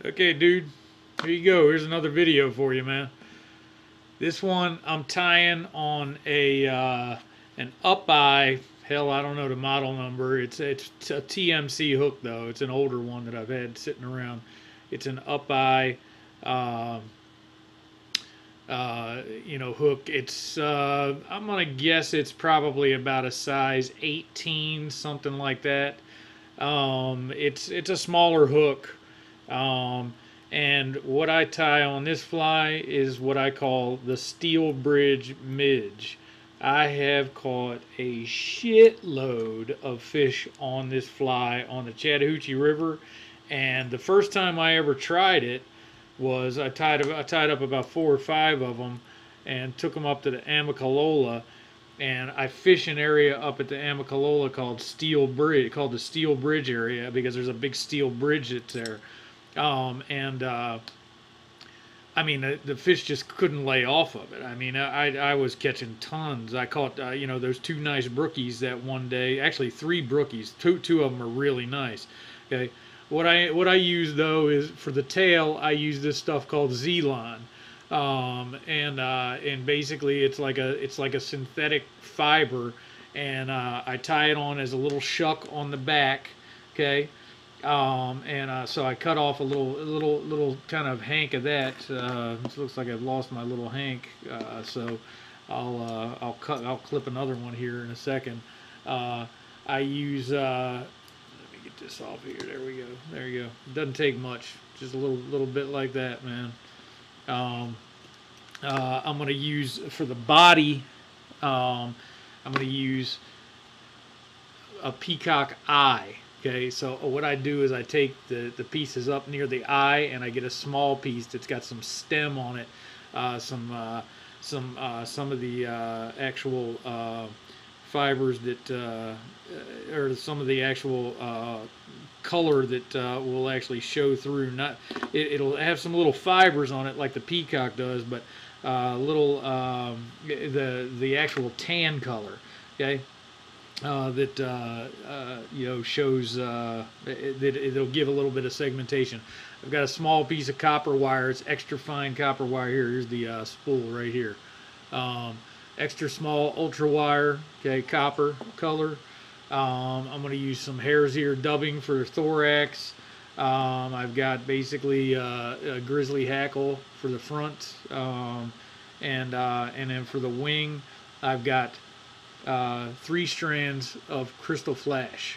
Okay, dude, here you go. Here's another video for you, man. This one I'm tying on a an up eye. Hell, I don't know the model number. It's a TMC hook though. It's an older one that I've had sitting around. It's an up eye, uh, hook. It's I'm gonna guess it's probably about a size 18, something like that. It's a smaller hook. Um, and what I tie on this fly is what I call the Steel Bridge Midge. I have caught a shitload of fish on this fly on the Chattahoochee River, and the first time I ever tried it was I tied up about 4 or 5 of them, and took them up to the Amicalola, and I fish an area up at the Amicalola called the Steel Bridge area, because there's a big steel bridge that's there. And I mean, the fish just couldn't lay off of it. I mean, I was catching tons. I caught those 2 nice brookies that one day. Actually, 3 brookies. Two of them are really nice. Okay, what I use though is for the tail. I use this stuff called Z-Lon. And basically it's like a synthetic fiber, and I tie it on as a little shuck on the back. Okay. So I cut off a little kind of hank of that. It looks like I've lost my little hank, so I'll clip another one here in a second. I use let me get this off here. There we go. There you go. It doesn't take much. Just a little bit like that, man. I'm going to use for the body. I'm going to use a Peacock Eye. Okay, so what I do is I take the pieces up near the eye, and I get a small piece that's got some stem on it, some of the actual fibers that, or some of the actual color that will actually show through. It'll have some little fibers on it like the peacock does, but the actual tan color. Okay. That shows that it'll give a little bit of segmentation. I've got a small piece of copper wire. It's extra fine copper wire here. Here's the spool right here. Extra small ultra wire. Okay, copper color. I'm going to use some Hare's ear dubbing for thorax. I've got basically a Grizzly Hackle for the front, and then for the wing, I've got 3 strands of crystal flash.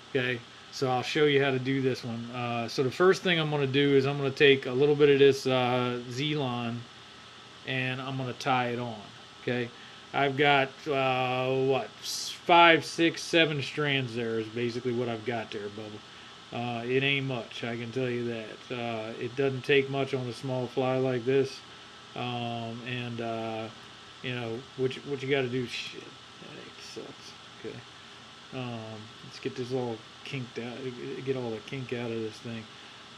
Okay, so I'll show you how to do this one. So the first thing I'm going to do is I'm going to take a little bit of this Z-Lon, and I'm going to tie it on. Okay, I've got 5, 6, 7 strands there is basically what I've got there, Bubba. It ain't much, I can tell you that. It doesn't take much on a small fly like this. What you got to do, shit. That sucks. Okay. Let's get this all kinked out. Get all the kink out of this thing.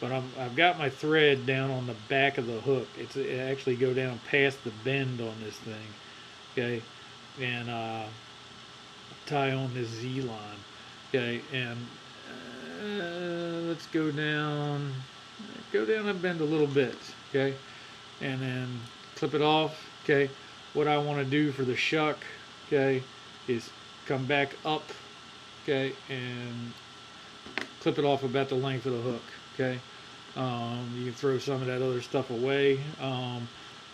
But I've got my thread down on the back of the hook. It actually go down past the bend on this thing. Okay. And tie on this Z-Lon. Okay. And let's go down. Go down and bend a little bit. Okay. And then clip it off. Okay. What I want to do for the shuck, okay, is come back up, okay, and clip it off about the length of the hook. Okay. You can throw some of that other stuff away.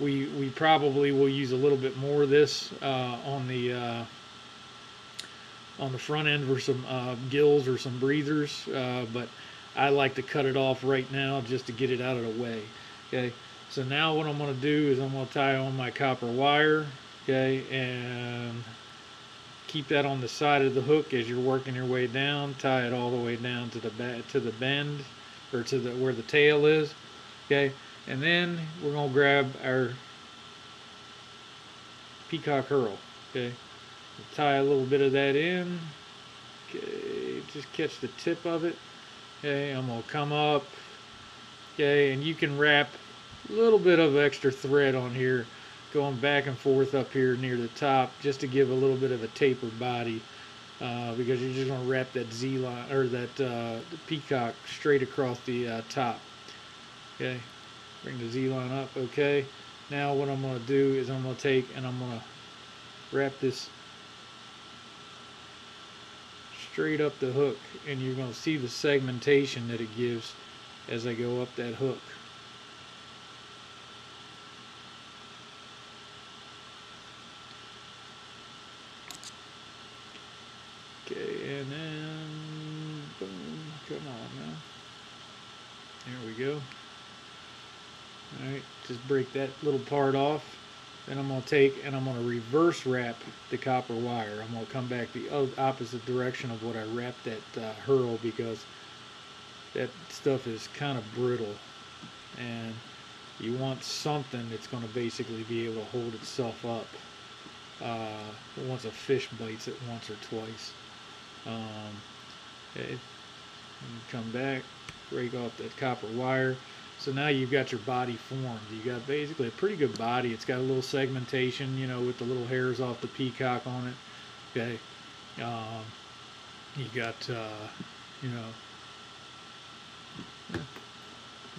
We probably will use a little bit more of this on the front end for some gills or some breathers, but I like to cut it off right now just to get it out of the way. Okay. So now what I'm going to do is I'm going to tie on my copper wire, okay, and keep that on the side of the hook as you're working your way down. Tie it all the way down to the bend, or to where the tail is, okay. And then we're going to grab our peacock herl, okay. Tie a little bit of that in, okay. Just catch the tip of it, okay. I'm going to come up, okay, and you can wrap a little bit of extra thread on here, going back and forth up here near the top, just to give a little bit of a tapered body, because you're just going to wrap that Z-Line or that the peacock straight across the top. Okay, bring the Z-Lon up. Okay, now what I'm going to do is I'm going to take and I'm going to wrap this straight up the hook, and you're going to see the segmentation that it gives as I go up that hook. Okay, and then boom, come on now. There we go. Alright, just break that little part off. Then I'm going to take and I'm going to reverse wrap the copper wire. I'm going to come back the opposite direction of what I wrapped that hurl, because that stuff is kind of brittle. And you want something that's going to basically be able to hold itself up once a fish bites it once or twice. Okay. Come back, break off that copper wire. So now you've got your body formed. You got basically a pretty good body. It's got a little segmentation, you know, with the little hairs off the peacock on it. Okay. You got, you know, I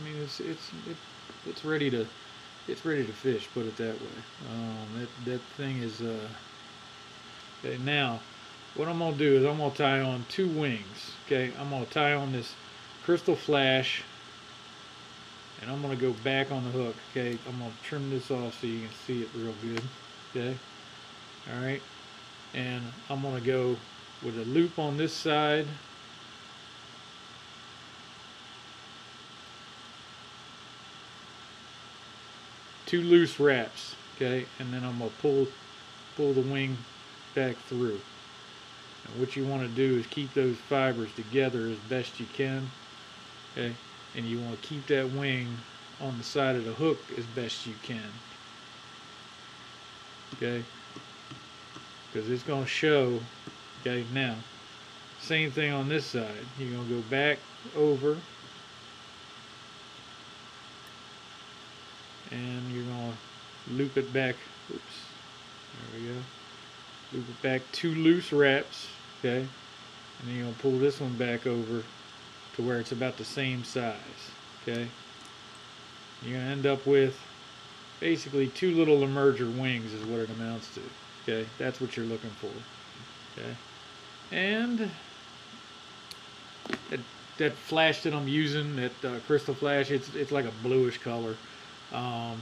mean, it's ready to fish. Put it that way. That thing is. Okay. Now, what I'm gonna do is I'm gonna tie on 2 wings. Okay. I'm gonna tie on this crystal flash. And I'm going to go back on the hook. Okay, I'm going to trim this off so you can see it real good. Okay, alright. And I'm going to go with a loop on this side. Two loose wraps. Okay, and then I'm going to pull the wing back through. And what you want to do is keep those fibers together as best you can. Okay. And you want to keep that wing on the side of the hook as best you can. Okay? Because it's going to show. Okay, now, same thing on this side. You're going to go back over. And you're going to loop it back. Oops. There we go. Loop it back 2 loose wraps. Okay? And then you're going to pull this one back over to where it's about the same size. Okay, you're gonna end up with basically 2 little emerger wings is what it amounts to. Okay, that's what you're looking for. Okay, and that flash that I'm using, that crystal flash, it's like a bluish color. I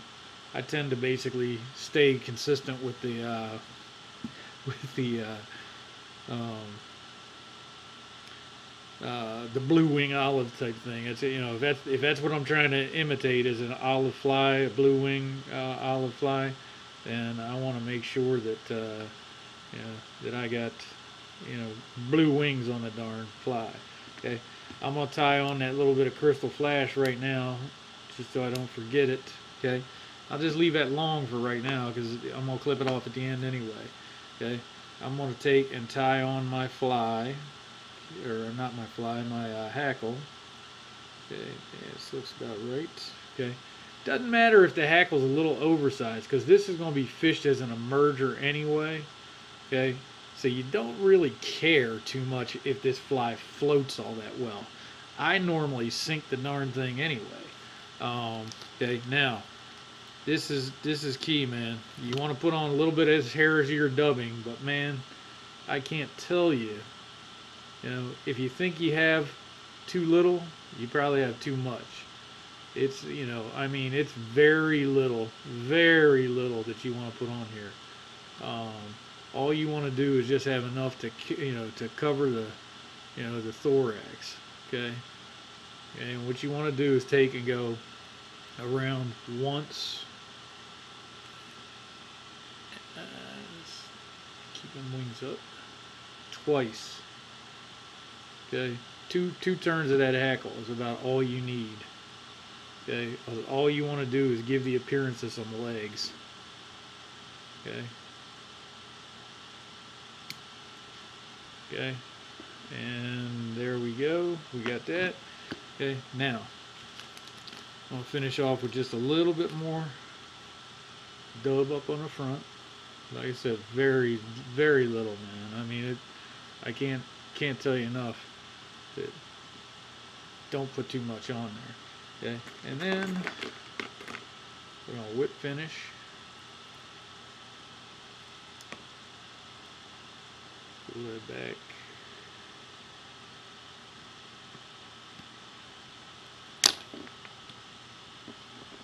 tend to basically stay consistent with the blue wing olive type thing. It's, you know, if that's what I'm trying to imitate is an olive fly, a blue wing olive fly, then I want to make sure that you know, that I got, you know, blue wings on the darn fly. Okay, I'm gonna tie on that little bit of crystal flash right now, just so I don't forget it. Okay, I'll just leave that long for right now because I'm gonna clip it off at the end anyway. Okay, I'm gonna take and tie on my fly. Or not my fly, my hackle. Okay, yeah, this looks about right. Okay, doesn't matter if the hackle's a little oversized, because this is going to be fished as an emerger anyway. Okay, so you don't really care too much if this fly floats all that well. I normally sink the darn thing anyway. Okay, now this is key, man. You want to put on a little bit as Hare as you're dubbing, but man, I can't tell you. You know, if you think you have too little, you probably have too much. It's, you know, I mean, it's very little that you want to put on here. All you want to do is just have enough to, you know, to cover the, you know, the thorax. Okay. And what you want to do is take and go around once. Keep them wings up. Twice. Okay, two turns of that hackle is about all you need. Okay, all you want to do is give the appearance of some legs. Okay. Okay, and there we go. We got that. Okay, now I'm gonna finish off with just a little bit more dub up on the front. Like I said, very little, man. I mean, I can't tell you enough. Don't put too much on Okay, and then we're gonna whip finish. Pull that back.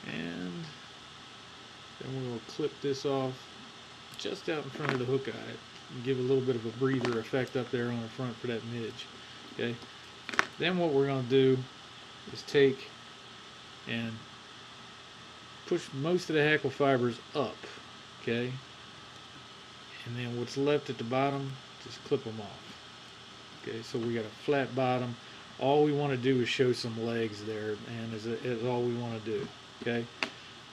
And then we're going to clip this off just out in front of the hook eye and give a little bit of a breather effect up there on the front for that midge. Okay. Then what we're going to do is take and push most of the hackle fibers up. Okay. And then what's left at the bottom, just clip them off. Okay. So we got a flat bottom. All we want to do is show some legs there, and is all we want to do. Okay.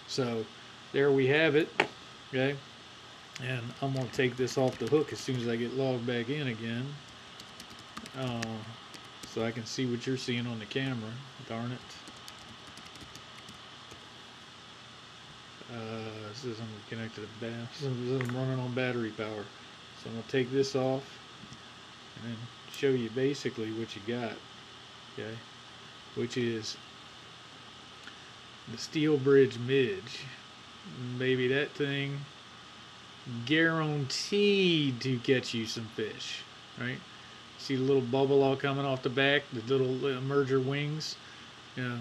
So there we have it. Okay. And I'm going to take this off the hook as soon as I get logged back in again. So I can see what you're seeing on the camera. Darn it. This is I'm connected to the bath. I'm running on battery power. So I'm going to take this off and then show you basically what you got. Okay. Which is the Steel Bridge Midge. Maybe that thing guaranteed to get you some fish, right? See the little bubble all coming off the back, the little merger wings. You know,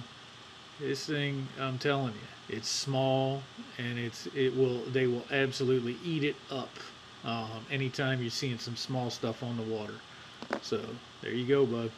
this thing, I'm telling you, it's small, and they will absolutely eat it up. Anytime you're seeing some small stuff on the water. So there you go, bud.